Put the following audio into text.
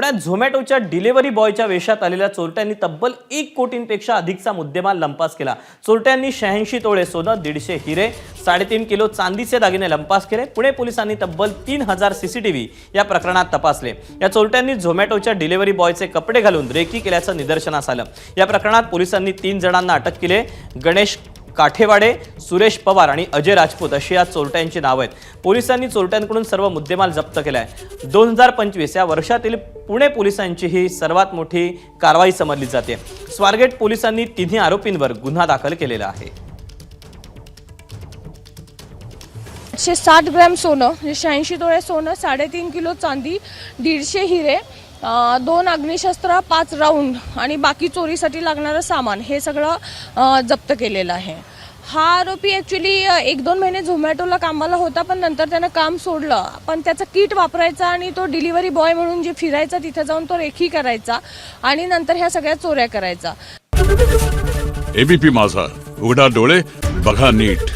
पुण्यात झोमॅटोच्या डिलिव्हरी बॉयच्या वेशात आलेल्या चोरट्यांनी तब्बल 1 कोटींपेक्षा अधिकचा मुद्देमाल लंपास केला। चोरट्यांनी 86 तोळे सोनं, 150 हिरे, 3.5 किलो चांदीचे दागिने लंपास केले। पुणे पोलिसांनी तब्बल 3000 सीसीटीव्ही या प्रकरणात तपासले। या चोरट्यांनी झोमॅटोच्या डिलिव्हरी बॉयचे कपडे घालून रेकी केल्याचं निदर्शनास आलं। या प्रकरणात पोलिसांनी 3 जणांना अटक केली। गणेश काठेवाडे, सुरेश पवार आणि अजय राजपूत अशी या चोरट्यांची नाव आहेत। पोलिसांनी चोरट्यांकडून सर्व मुद्देमाल जप्त केलाय। 2025 या वर्षातील पुणे पोलिसांची ही सर्वात मोठी कारवाई समजली जाते। स्वारगेट पोलिसांनी तिन्ही आरोपींवर गुन्हा दाखल केलेला आहे। 60 ग्रॅम सोनं, 86 तोळे सोनं, 3.5 किलो चांदी, 150 हिरे, 2 अग्निशस्त्र, 5 राऊंड आणि बाकी चोरीसाठी लागणारं सामान हे सगळं जप्त केलेलं आहे। हा आरोपी ॲक्च्युली 1-2 महिने झोमॅटोला कामाला होता, पण नंतर त्यानं काम सोडलं। पण त्याचं किट वापरायचा आणि तो डिलिव्हरी बॉय म्हणून जे फिरायचा तिथे जाऊन तो रेखी करायचा आणि नंतर ह्या सगळ्या चोऱ्या करायचा। एबीपी माझा, उघडा डोळे बघा नीट।